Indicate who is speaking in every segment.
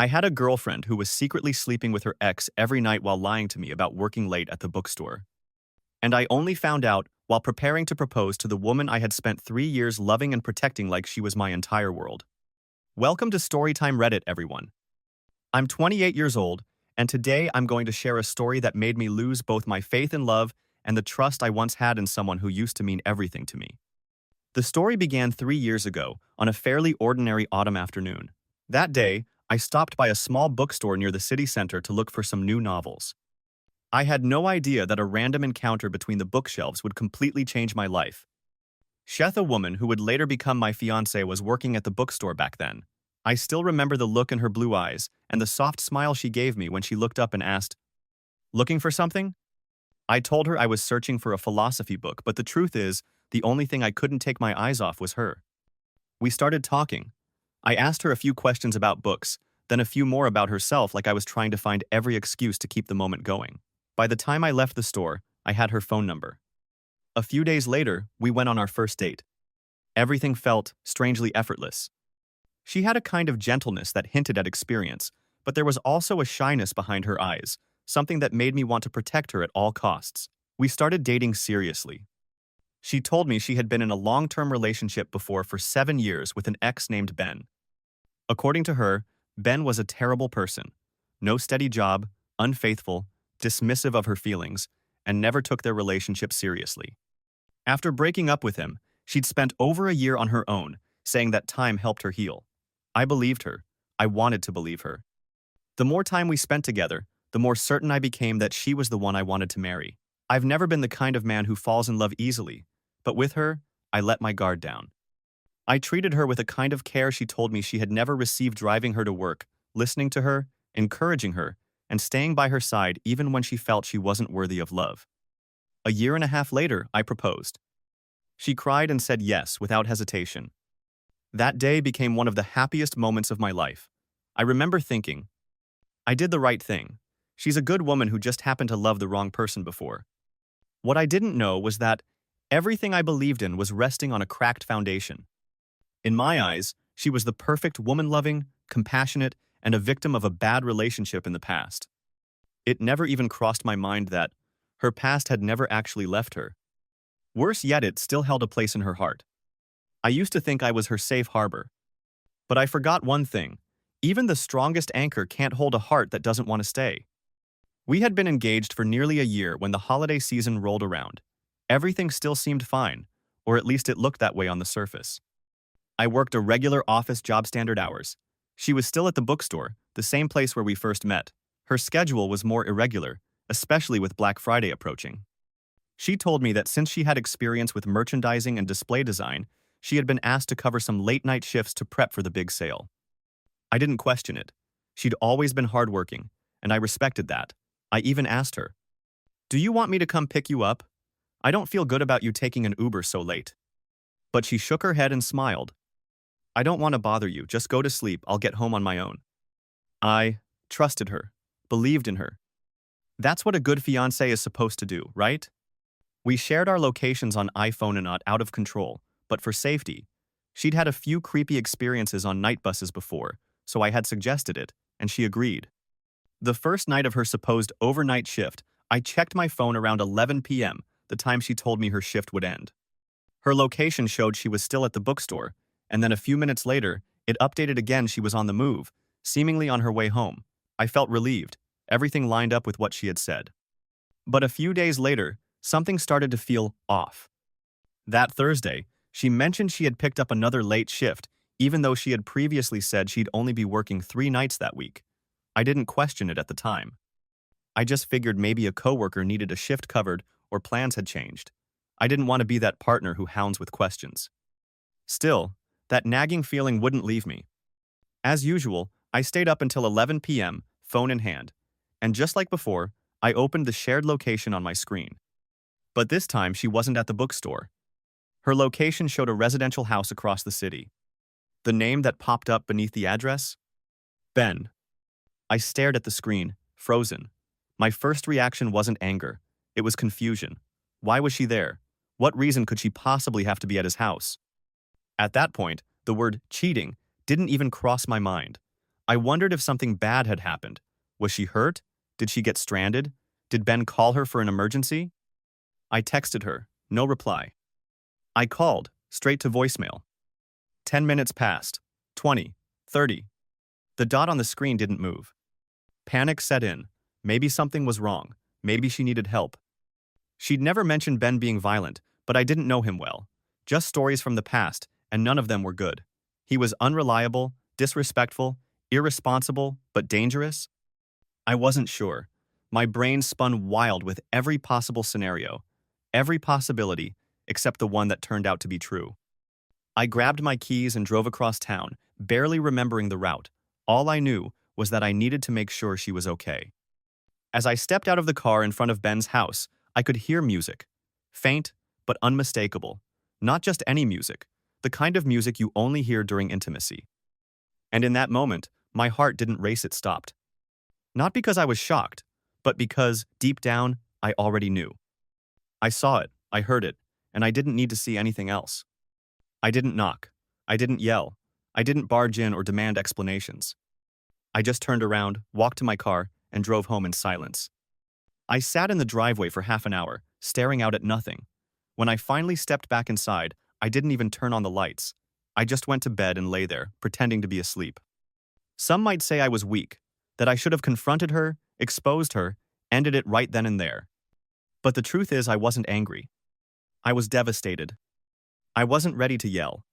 Speaker 1: I had a girlfriend who was secretly sleeping with her ex every night while lying to me about working late at the bookstore. And I only found out while preparing to propose to the woman I had spent 3 years loving and protecting like she was my entire world. Welcome to Storytime Reddit, everyone. I'm 28 years old, and today I'm going to share a story that made me lose both my faith in love and the trust I once had in someone who used to mean everything to me. The story began 3 years ago on a fairly ordinary autumn afternoon. That day, I stopped by a small bookstore near the city center to look for some new novels. I had no idea that a random encounter between the bookshelves would completely change my life. Sheth, a woman who would later become my fiancée, was working at the bookstore back then. I still remember the look in her blue eyes and the soft smile she gave me when she looked up and asked, "Looking for something?" I told her I was searching for a philosophy book, but the truth is, the only thing I couldn't take my eyes off was her. We started talking. I asked her a few questions about books, then a few more about herself, like I was trying to find every excuse to keep the moment going. By the time I left the store, I had her phone number. A few days later, we went on our first date. Everything felt strangely effortless. She had a kind of gentleness that hinted at experience, but there was also a shyness behind her eyes, something that made me want to protect her at all costs. We started dating seriously. She told me she had been in a long-term relationship before for 7 years with an ex named Ben. According to her, Ben was a terrible person. No steady job, unfaithful, dismissive of her feelings, and never took their relationship seriously. After breaking up with him, she'd spent over a year on her own, saying that time helped her heal. I believed her. I wanted to believe her. The more time we spent together, the more certain I became that she was the one I wanted to marry. I've never been the kind of man who falls in love easily, but with her, I let my guard down. I treated her with a kind of care she told me she had never received, driving her to work, listening to her, encouraging her, and staying by her side even when she felt she wasn't worthy of love. A year and a half later, I proposed. She cried and said yes without hesitation. That day became one of the happiest moments of my life. I remember thinking, I did the right thing. She's a good woman who just happened to love the wrong person before. What I didn't know was that everything I believed in was resting on a cracked foundation. In my eyes, she was the perfect woman-loving, compassionate, and a victim of a bad relationship in the past. It never even crossed my mind that her past had never actually left her. Worse yet, it still held a place in her heart. I used to think I was her safe harbor. But I forgot one thing. Even the strongest anchor can't hold a heart that doesn't want to stay. We had been engaged for nearly a year when the holiday season rolled around. Everything still seemed fine, or at least it looked that way on the surface. I worked a regular office job, standard hours. She was still at the bookstore, the same place where we first met. Her schedule was more irregular, especially with Black Friday approaching. She told me that since she had experience with merchandising and display design, she had been asked to cover some late-night shifts to prep for the big sale. I didn't question it. She'd always been hardworking, and I respected that. I even asked her, "Do you want me to come pick you up? I don't feel good about you taking an Uber so late." But she shook her head and smiled. "I don't want to bother you, just go to sleep, I'll get home on my own." I trusted her, believed in her. That's what a good fiancé is supposed to do, right? We shared our locations on iPhone and not out of control, but for safety. She'd had a few creepy experiences on night buses before, so I had suggested it, and she agreed. The first night of her supposed overnight shift, I checked my phone around 11 p.m., the time she told me her shift would end. Her location showed she was still at the bookstore, and then a few minutes later, it updated again she was on the move, seemingly on her way home. I felt relieved. Everything lined up with what she had said. But a few days later, something started to feel off. That Thursday, she mentioned she had picked up another late shift, even though she had previously said she'd only be working 3 nights that week. I didn't question it at the time. I just figured maybe a coworker needed a shift covered or plans had changed. I didn't want to be that partner who hounds with questions. Still, that nagging feeling wouldn't leave me. As usual, I stayed up until 11 p.m., phone in hand, and just like before, I opened the shared location on my screen. But this time she wasn't at the bookstore. Her location showed a residential house across the city. The name that popped up beneath the address? Ben. I stared at the screen, frozen. My first reaction wasn't anger. It was confusion. Why was she there? What reason could she possibly have to be at his house? At that point, the word cheating didn't even cross my mind. I wondered if something bad had happened. Was she hurt? Did she get stranded? Did Ben call her for an emergency? I texted her. No reply. I called, straight to voicemail. 10 minutes passed. 20. 30. The dot on the screen didn't move. Panic set in. Maybe something was wrong. Maybe she needed help. She'd never mentioned Ben being violent, but I didn't know him well. Just stories from the past, and none of them were good. He was unreliable, disrespectful, irresponsible, but dangerous. I wasn't sure. My brain spun wild with every possible scenario, every possibility, except the one that turned out to be true. I grabbed my keys and drove across town, barely remembering the route. All I knew was that I needed to make sure she was okay. As I stepped out of the car in front of Ben's house, I could hear music. Faint, but unmistakable. Not just any music, the kind of music you only hear during intimacy. And in that moment, my heart didn't race, it stopped. Not because I was shocked, but because, deep down, I already knew. I saw it, I heard it, and I didn't need to see anything else. I didn't knock. I didn't yell. I didn't barge in or demand explanations. I just turned around, walked to my car, and drove home in silence. I sat in the driveway for half an hour, staring out at nothing. When I finally stepped back inside, I didn't even turn on the lights. I just went to bed and lay there, pretending to be asleep. Some might say I was weak, that I should have confronted her, exposed her, ended it right then and there. But the truth is, I wasn't angry. I was devastated. I wasn't ready to yell.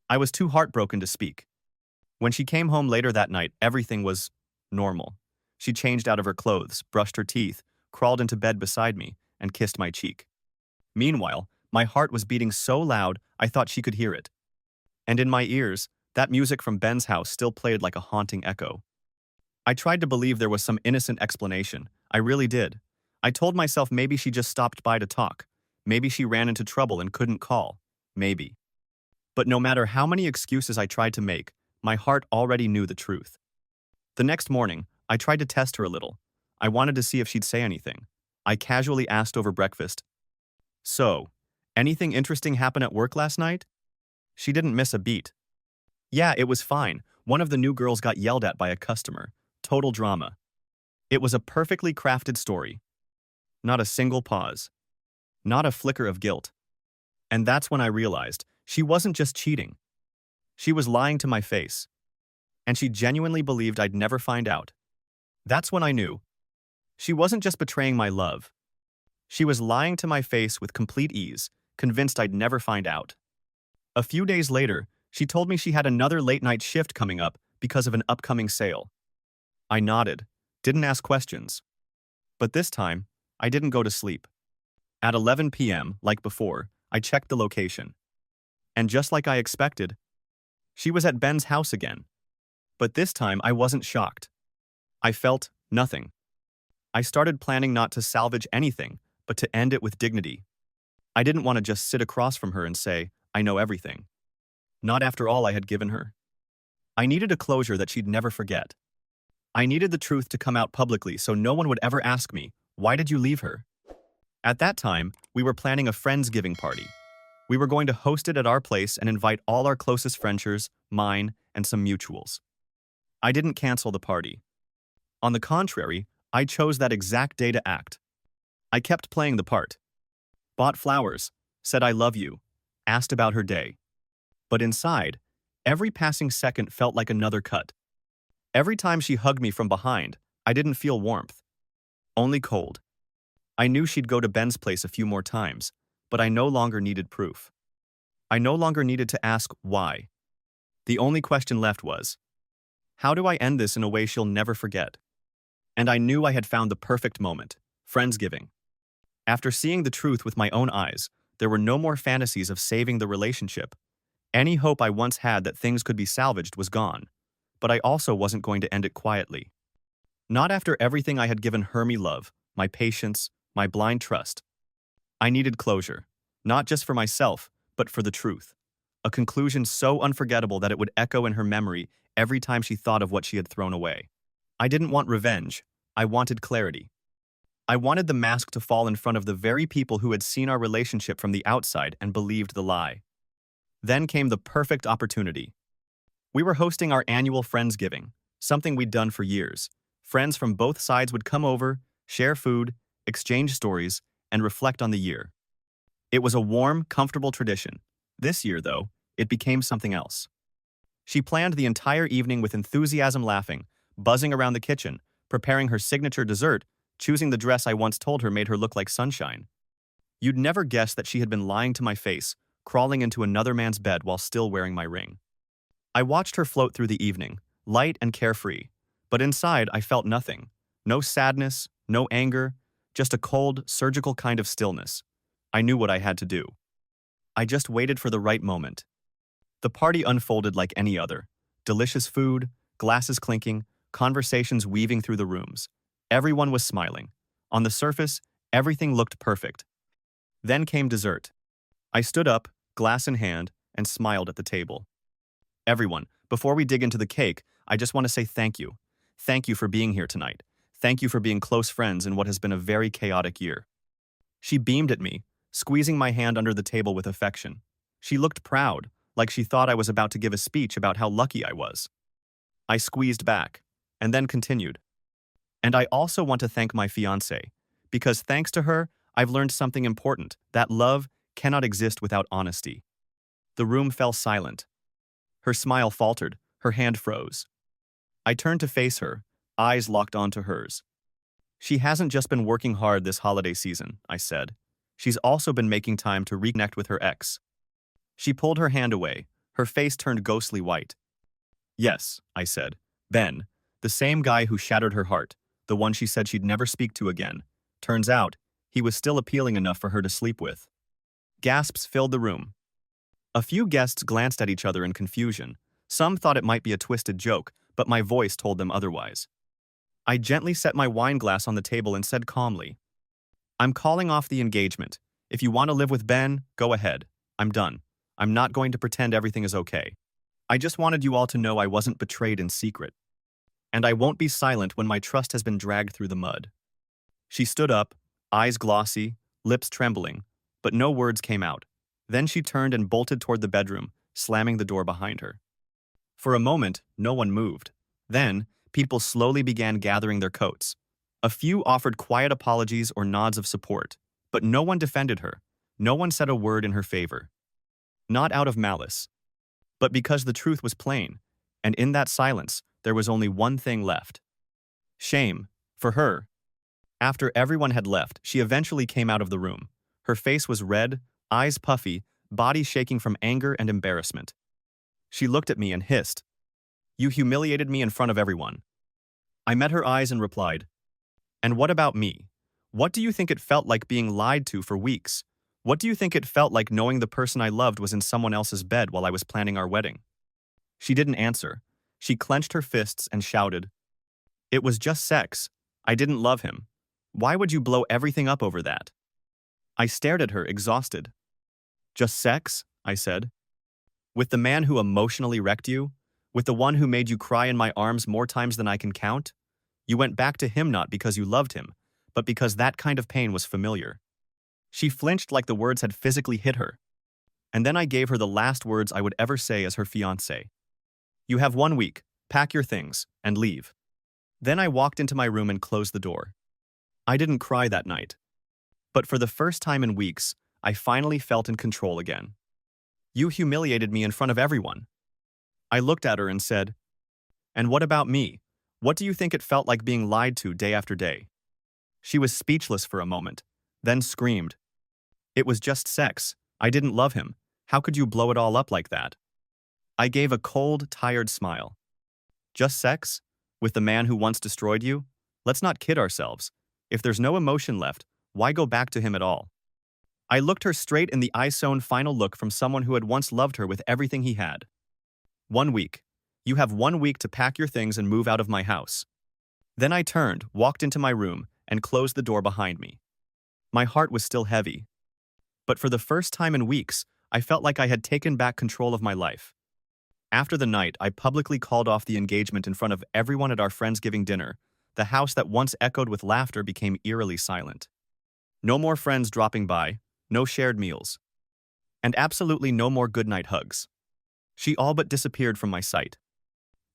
Speaker 1: I was too heartbroken to speak. When she came home later that night, everything was normal. She changed out of her clothes, brushed her teeth, crawled into bed beside me, and kissed my cheek. Meanwhile, my heart was beating so loud I thought she could hear it. And in my ears, that music from Ben's house still played like a haunting echo. I tried to believe there was some innocent explanation. I really did. I told myself maybe she just stopped by to talk. Maybe she ran into trouble and couldn't call. Maybe. But no matter how many excuses I tried to make, my heart already knew the truth. The next morning, I tried to test her a little. I wanted to see if she'd say anything. I casually asked over breakfast, "So, anything interesting happen at work last night?" She didn't miss a beat. "Yeah, it was fine. One of the new girls got yelled at by a customer. Total drama." It was a perfectly crafted story. Not a single pause. Not a flicker of guilt. And that's when I realized she wasn't just cheating. She was lying to my face. And she genuinely believed I'd never find out. That's when I knew. She wasn't just betraying my love. She was lying to my face with complete ease, convinced I'd never find out. A few days later, she told me she had another late-night shift coming up because of an upcoming sale. I nodded, didn't ask questions. But this time, I didn't go to sleep. At 11 p.m., like before, I checked the location. And just like I expected, she was at Ben's house again. But this time, I wasn't shocked. I felt nothing. I started planning not to salvage anything, but to end it with dignity. I didn't want to just sit across from her and say, "I know everything." Not after all I had given her. I needed a closure that she'd never forget. I needed the truth to come out publicly so no one would ever ask me, "Why did you leave her?" At that time, we were planning a Friendsgiving party. We were going to host it at our place and invite all our closest friends, mine, and some mutuals. I didn't cancel the party. On the contrary, I chose that exact day to act. I kept playing the part. Bought flowers, said I love you, asked about her day. But inside, every passing second felt like another cut. Every time she hugged me from behind, I didn't feel warmth. Only cold. I knew she'd go to Ben's place a few more times, but I no longer needed proof. I no longer needed to ask why. The only question left was, how do I end this in a way she'll never forget? And I knew I had found the perfect moment, Friendsgiving. After seeing the truth with my own eyes, there were no more fantasies of saving the relationship. Any hope I once had that things could be salvaged was gone, but I also wasn't going to end it quietly. Not after everything I had given Hermie love, my patience, my blind trust. I needed closure, not just for myself, but for the truth. A conclusion so unforgettable that it would echo in her memory every time she thought of what she had thrown away. I didn't want revenge. I wanted clarity. I wanted the mask to fall in front of the very people who had seen our relationship from the outside and believed the lie. Then came the perfect opportunity. We were hosting our annual Friendsgiving, something we'd done for years. Friends from both sides would come over, share food, exchange stories, and reflect on the year. It was a warm, comfortable tradition. This year, though, it became something else. She planned the entire evening with enthusiasm, laughing, buzzing around the kitchen, preparing her signature dessert, choosing the dress I once told her made her look like sunshine. You'd never guess that she had been lying to my face, crawling into another man's bed while still wearing my ring. I watched her float through the evening, light and carefree, but inside I felt nothing. No sadness, no anger, just a cold, surgical kind of stillness. I knew what I had to do. I just waited for the right moment. The party unfolded like any other. Delicious food, glasses clinking, conversations weaving through the rooms. Everyone was smiling. On the surface, everything looked perfect. Then came dessert. I stood up, glass in hand, and smiled at the table. Everyone, before we dig into the cake, I just want to say thank you. Thank you for being here tonight. Thank you for being close friends in what has been a very chaotic year. She beamed at me, squeezing my hand under the table with affection. She looked proud, like she thought I was about to give a speech about how lucky I was. I squeezed back, and then continued. And I also want to thank my fiancé, because thanks to her, I've learned something important, that love cannot exist without honesty. The room fell silent. Her smile faltered, her hand froze. I turned to face her, eyes locked onto hers. She hasn't just been working hard this holiday season, I said. She's also been making time to reconnect with her ex. She pulled her hand away, her face turned ghostly white. Yes, I said. Ben, the same guy who shattered her heart, the one she said she'd never speak to again. Turns out, he was still appealing enough for her to sleep with. Gasps filled the room. A few guests glanced at each other in confusion. Some thought it might be a twisted joke, but my voice told them otherwise. I gently set my wine glass on the table and said calmly, I'm calling off the engagement. If you want to live with Ben, go ahead. I'm done. I'm not going to pretend everything is okay. I just wanted you all to know I wasn't betrayed in secret. And I won't be silent when my trust has been dragged through the mud. She stood up, eyes glossy, lips trembling, but no words came out. Then she turned and bolted toward the bedroom, slamming the door behind her. For a moment, no one moved. Then, people slowly began gathering their coats. A few offered quiet apologies or nods of support, but no one defended her. No one said a word in her favor. Not out of malice, but because the truth was plain, and in that silence, there was only one thing left. Shame, for her. After everyone had left, she eventually came out of the room. Her face was red, eyes puffy, body shaking from anger and embarrassment. She looked at me and hissed, You humiliated me in front of everyone. I met her eyes and replied, And what about me? What do you think it felt like being lied to for weeks? What do you think it felt like knowing the person I loved was in someone else's bed while I was planning our wedding? She didn't answer. She clenched her fists and shouted, It was just sex. I didn't love him. Why would you blow everything up over that? I stared at her, exhausted. Just sex? I said. With the man who emotionally wrecked you? With the one who made you cry in my arms more times than I can count? You went back to him not because you loved him, but because that kind of pain was familiar. She flinched like the words had physically hit her. And then I gave her the last words I would ever say as her fiancé. You have 1 week, pack your things, and leave. Then I walked into my room and closed the door. I didn't cry that night. But for the first time in weeks, I finally felt in control again. You humiliated me in front of everyone. I looked at her and said, And what about me? What do you think it felt like being lied to day after day? She was speechless for a moment, then screamed. It was just sex. I didn't love him. How could you blow it all up like that? I gave a cold, tired smile. Just sex? With the man who once destroyed you? Let's not kid ourselves. If there's no emotion left, why go back to him at all? I looked her straight in the eye-sewn final look from someone who had once loved her with everything he had. 1 week. You have 1 week to pack your things and move out of my house. Then I turned, walked into my room, and closed the door behind me. My heart was still heavy. But for the first time in weeks, I felt like I had taken back control of my life. After the night, I publicly called off the engagement in front of everyone at our Friendsgiving dinner. The house that once echoed with laughter became eerily silent. No more friends dropping by, no shared meals. And absolutely no more goodnight hugs. She all but disappeared from my sight.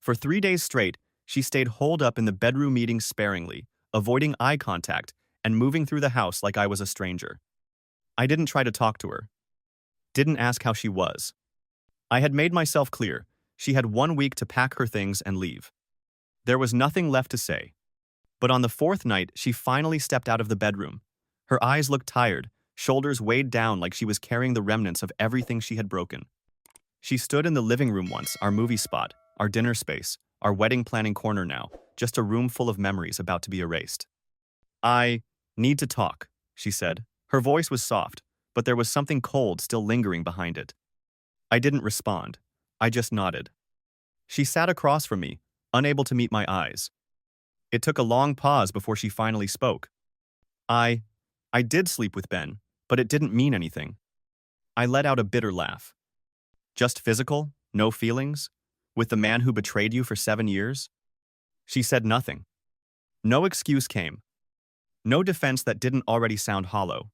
Speaker 1: For 3 days straight, She stayed holed up in the bedroom meetings sparingly, avoiding eye contact and moving through the house like I was a stranger. I didn't try to talk to her. Didn't ask how she was. I had made myself clear. She had 1 week to pack her things and leave. There was nothing left to say. But on the fourth night, she finally stepped out of the bedroom. Her eyes looked tired, shoulders weighed down like she was carrying the remnants of everything she had broken. She stood in the living room once, our movie spot, our dinner space, our wedding planning corner now, just a room full of memories about to be erased. I need to talk, she said. Her voice was soft, but there was something cold still lingering behind it. I didn't respond. I just nodded. She sat across from me, unable to meet my eyes. It took a long pause before she finally spoke. I did sleep with Ben, but it didn't mean anything. I let out a bitter laugh. Just physical? No feelings? With the man who betrayed you for 7 years? She said nothing. No excuse came. No defense that didn't already sound hollow.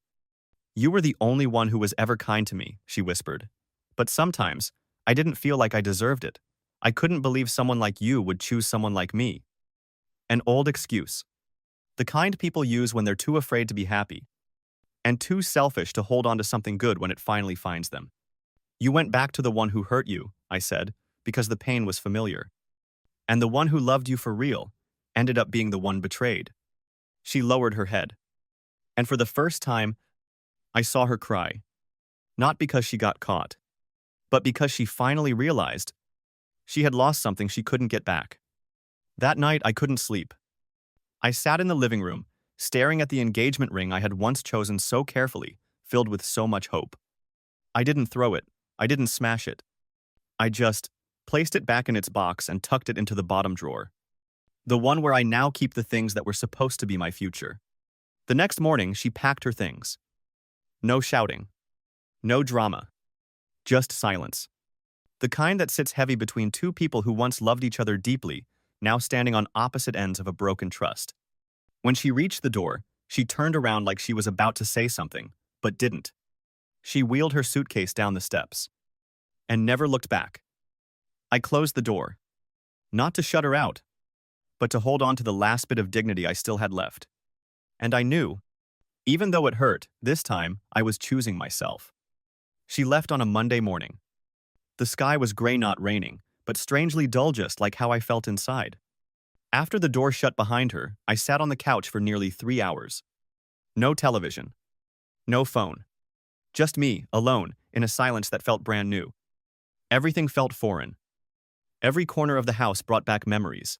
Speaker 1: You were the only one who was ever kind to me, she whispered. But sometimes, I didn't feel like I deserved it. I couldn't believe someone like you would choose someone like me. An old excuse. The kind people use when they're too afraid to be happy. And too selfish to hold on to something good when it finally finds them. You went back to the one who hurt you, I said, because the pain was familiar. And the one who loved you for real ended up being the one betrayed. She lowered her head. And for the first time, I saw her cry. Not because she got caught, but because she finally realized she had lost something she couldn't get back. That night, I couldn't sleep. I sat in the living room, staring at the engagement ring I had once chosen so carefully, filled with so much hope. I didn't throw it. I didn't smash it. I just placed it back in its box and tucked it into the bottom drawer. The one where I now keep the things that were supposed to be my future. The next morning, she packed her things. No shouting. No drama. Just silence. The kind that sits heavy between two people who once loved each other deeply, now standing on opposite ends of a broken trust. When she reached the door, she turned around like she was about to say something, but didn't. She wheeled her suitcase down the steps. And never looked back. I closed the door. Not to shut her out, but to hold on to the last bit of dignity I still had left. And I knew, even though it hurt, this time I was choosing myself. She left on a Monday morning. The sky was gray, not raining, but strangely dull, just like how I felt inside. After the door shut behind her, I sat on the couch for nearly 3 hours. No television. No phone. Just me, alone, in a silence that felt brand new. Everything felt foreign. Every corner of the house brought back memories.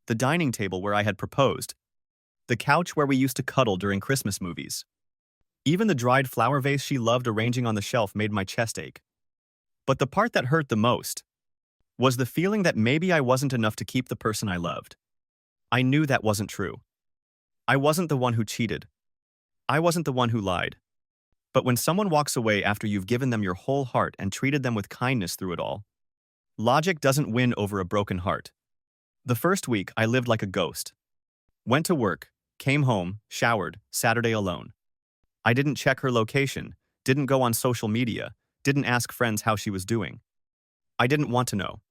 Speaker 1: The dining table where I had proposed. The couch where we used to cuddle during Christmas movies. Even the dried flower vase she loved arranging on the shelf made my chest ache. But the part that hurt the most was the feeling that maybe I wasn't enough to keep the person I loved. I knew that wasn't true. I wasn't the one who cheated. I wasn't the one who lied. But when someone walks away after you've given them your whole heart and treated them with kindness through it all, logic doesn't win over a broken heart. The first week, I lived like a ghost. Went to work, came home, showered, Saturday alone. I didn't check her location, didn't go on social media, didn't ask friends how she was doing. I didn't want to know.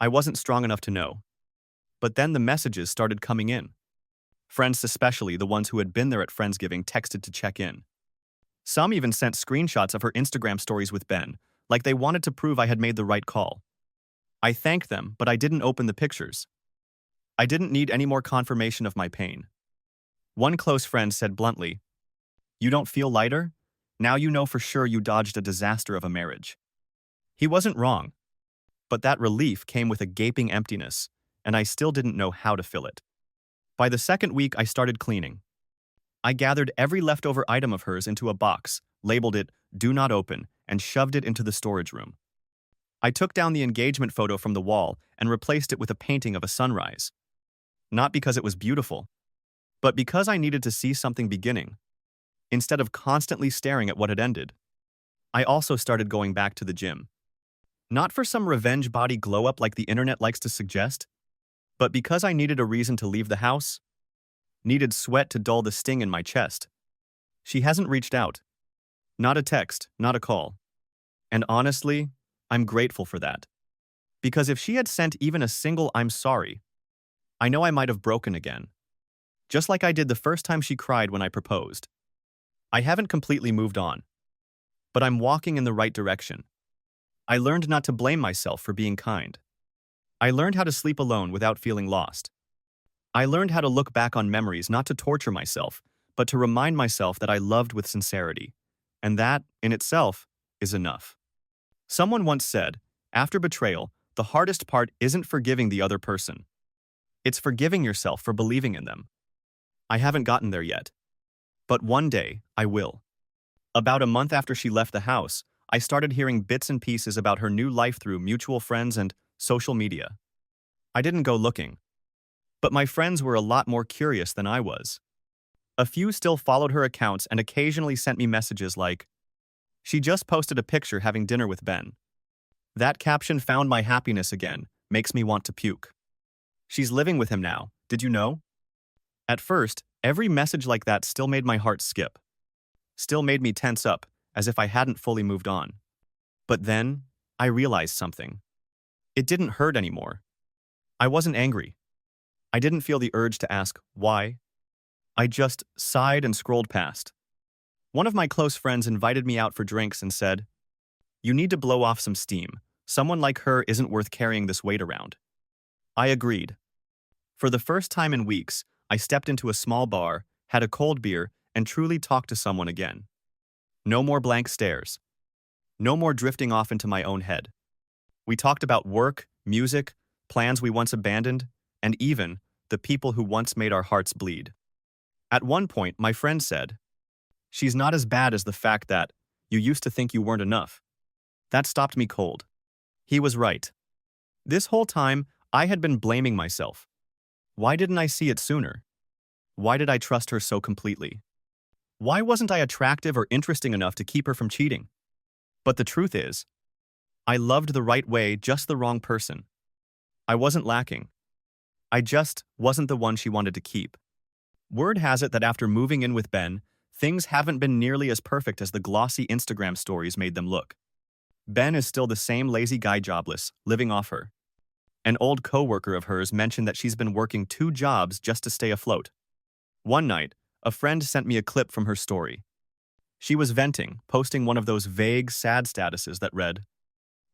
Speaker 1: I wasn't strong enough to know. But then the messages started coming in. Friends, especially the ones who had been there at Friendsgiving, texted to check in. Some even sent screenshots of her Instagram stories with Ben, like they wanted to prove I had made the right call. I thanked them, but I didn't open the pictures. I didn't need any more confirmation of my pain. One close friend said bluntly, "You don't feel lighter? Now you know for sure you dodged a disaster of a marriage." He wasn't wrong. But that relief came with a gaping emptiness, and I still didn't know how to fill it. By the second week, I started cleaning. I gathered every leftover item of hers into a box, labeled it "Do Not Open," and shoved it into the storage room. I took down the engagement photo from the wall and replaced it with a painting of a sunrise. Not because it was beautiful, but because I needed to see something beginning, instead of constantly staring at what had ended. I also started going back to the gym. Not for some revenge body glow-up like the internet likes to suggest, but because I needed a reason to leave the house, needed sweat to dull the sting in my chest. She hasn't reached out. Not a text, not a call. And honestly, I'm grateful for that. Because if she had sent even a single "I'm sorry," I know I might have broken again, just like I did the first time she cried when I proposed. I haven't completely moved on, but I'm walking in the right direction. I learned not to blame myself for being kind. I learned how to sleep alone without feeling lost. I learned how to look back on memories not to torture myself, but to remind myself that I loved with sincerity. And that, in itself, is enough. Someone once said, after betrayal, the hardest part isn't forgiving the other person. It's forgiving yourself for believing in them. I haven't gotten there yet. But one day, I will. About a month after she left the house, I started hearing bits and pieces about her new life through mutual friends and social media. I didn't go looking. But my friends were a lot more curious than I was. A few still followed her accounts and occasionally sent me messages like, "She just posted a picture having dinner with Ben. That caption found my happiness again, makes me want to puke. She's living with him now, did you know?" At first, every message like that still made my heart skip. Still made me tense up, as if I hadn't fully moved on. But then, I realized something. It didn't hurt anymore. I wasn't angry. I didn't feel the urge to ask, why? I just sighed and scrolled past. One of my close friends invited me out for drinks and said, "You need to blow off some steam. Someone like her isn't worth carrying this weight around." I agreed. For the first time in weeks, I stepped into a small bar, had a cold beer, and truly talked to someone again. No more blank stares. No more drifting off into my own head. We talked about work, music, plans we once abandoned, and even the people who once made our hearts bleed. At one point, my friend said, "She's not as bad as the fact that you used to think you weren't enough." That stopped me cold. He was right. This whole time, I had been blaming myself. Why didn't I see it sooner? Why did I trust her so completely? Why wasn't I attractive or interesting enough to keep her from cheating? But the truth is, I loved the right way, just the wrong person. I wasn't lacking. I just wasn't the one she wanted to keep. Word has it that after moving in with Ben, things haven't been nearly as perfect as the glossy Instagram stories made them look. Ben is still the same lazy guy, jobless, living off her. An old coworker of hers mentioned that she's been working 2 jobs just to stay afloat. One night, a friend sent me a clip from her story. She was venting, posting one of those vague, sad statuses that read,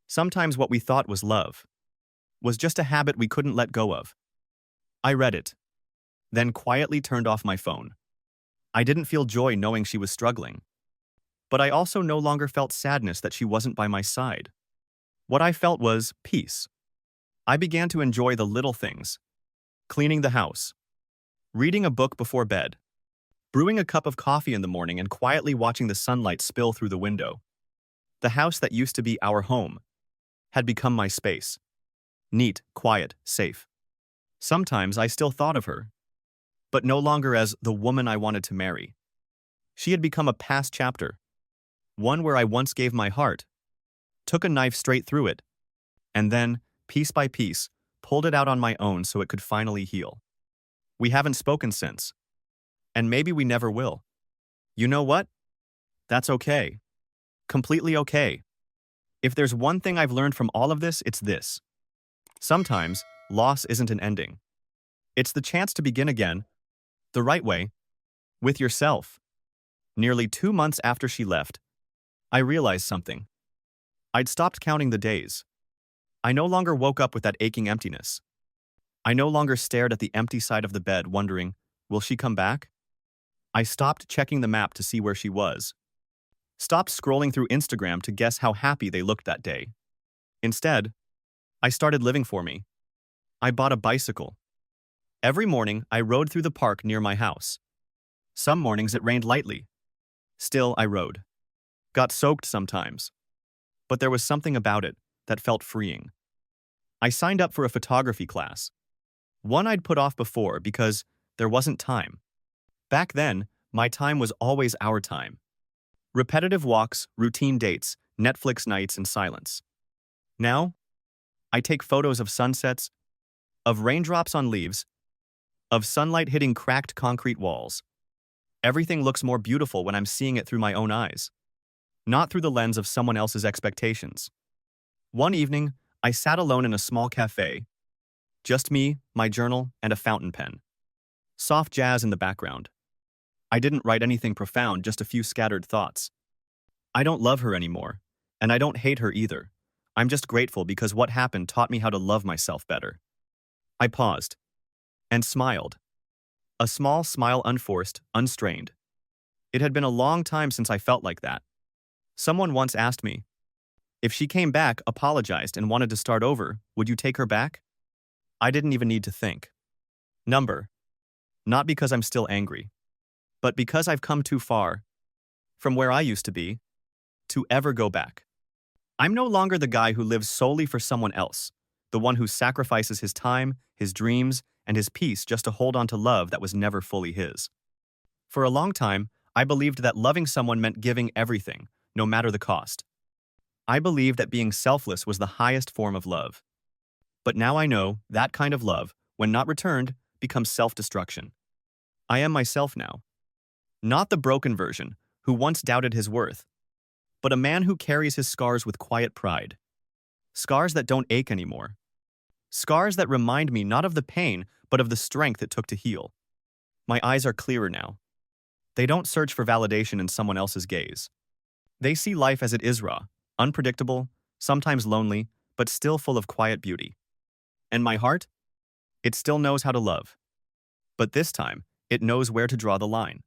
Speaker 1: "Sometimes what we thought was love was just a habit we couldn't let go of." I read it, then quietly turned off my phone. I didn't feel joy knowing she was struggling, but I also no longer felt sadness that she wasn't by my side. What I felt was peace. I began to enjoy the little things: cleaning the house, reading a book before bed, brewing a cup of coffee in the morning and quietly watching the sunlight spill through the window. The house that used to be our home had become my space. Neat, quiet, safe. Sometimes I still thought of her, but no longer as the woman I wanted to marry. She had become a past chapter, one where I once gave my heart, took a knife straight through it, and then, piece by piece, pulled it out on my own so it could finally heal. We haven't spoken since, and maybe we never will. You know what? That's okay. Completely okay. If there's one thing I've learned from all of this, it's this. Sometimes, loss isn't an ending. It's the chance to begin again, the right way, with yourself. Nearly 2 months after she left, I realized something. I'd stopped counting the days. I no longer woke up with that aching emptiness. I no longer stared at the empty side of the bed wondering, will she come back? I stopped checking the map to see where she was. Stopped scrolling through Instagram to guess how happy they looked that day. Instead, I started living for me. I bought a bicycle. Every morning, I rode through the park near my house. Some mornings it rained lightly. Still, I rode. Got soaked sometimes. But there was something about it that felt freeing. I signed up for a photography class. One I'd put off before because there wasn't time. Back then, my time was always our time. Repetitive walks, routine dates, Netflix nights, and silence. Now, I take photos of sunsets, of raindrops on leaves, of sunlight hitting cracked concrete walls. Everything looks more beautiful when I'm seeing it through my own eyes, not through the lens of someone else's expectations. One evening, I sat alone in a small cafe, Just me, my journal, and a fountain pen. Soft jazz in the background. I didn't write anything profound, just a few scattered thoughts. I don't love her anymore, and I don't hate her either. I'm just grateful because what happened taught me how to love myself better. I paused and smiled. A small smile, unforced, unstrained. It had been a long time since I felt like that. Someone once asked me, if she came back, apologized, and wanted to start over, would you take her back? I didn't even need to think. Number. Not because I'm still angry, but because I've come too far from where I used to be to ever go back. I'm no longer the guy who lives solely for someone else, the one who sacrifices his time, his dreams, and his peace just to hold on to love that was never fully his. For a long time, I believed that loving someone meant giving everything, no matter the cost. I believed that being selfless was the highest form of love. But now I know that kind of love, when not returned, becomes self-destruction. I am myself now. Not the broken version, who once doubted his worth, but a man who carries his scars with quiet pride. Scars that don't ache anymore. Scars that remind me not of the pain, but of the strength it took to heal. My eyes are clearer now. They don't search for validation in someone else's gaze. They see life as it is, raw, unpredictable, sometimes lonely, but still full of quiet beauty. And my heart? It still knows how to love. But this time, it knows where to draw the line.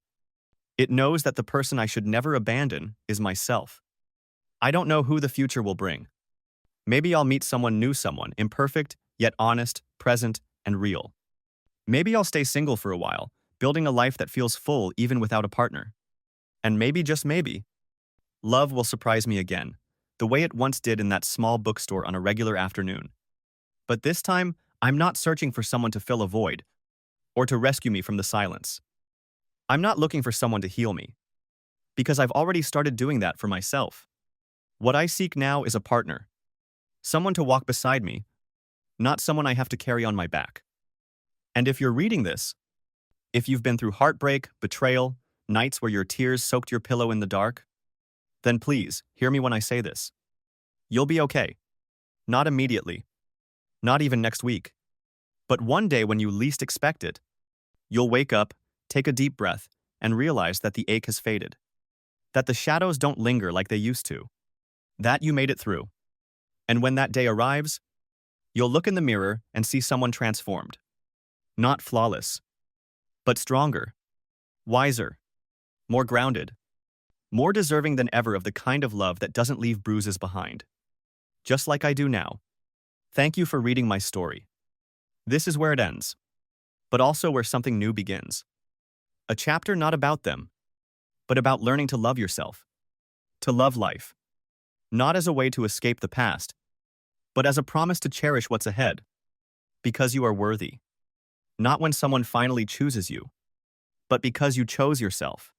Speaker 1: It knows that the person I should never abandon is myself. I don't know who the future will bring. Maybe I'll meet someone new, someone imperfect, yet honest, present, and real. Maybe I'll stay single for a while, building a life that feels full even without a partner. And maybe, just maybe, love will surprise me again, the way it once did in that small bookstore on a regular afternoon. But this time, I'm not searching for someone to fill a void or to rescue me from the silence. I'm not looking for someone to heal me, because I've already started doing that for myself. What I seek now is a partner. Someone to walk beside me, not someone I have to carry on my back. And if you're reading this, if you've been through heartbreak, betrayal, nights where your tears soaked your pillow in the dark, then please, hear me when I say this. You'll be okay. Not immediately. Not even next week. But one day when you least expect it, you'll wake up, take a deep breath, and realize that the ache has faded. That the shadows don't linger like they used to. That you made it through. And when that day arrives, you'll look in the mirror and see someone transformed. Not flawless, but stronger, wiser, more grounded, more deserving than ever of the kind of love that doesn't leave bruises behind. Just like I do now. Thank you for reading my story. This is where it ends, but also where something new begins. A chapter not about them, but about learning to love yourself, to love life. Not as a way to escape the past, but as a promise to cherish what's ahead. Because you are worthy. Not when someone finally chooses you, but because you chose yourself.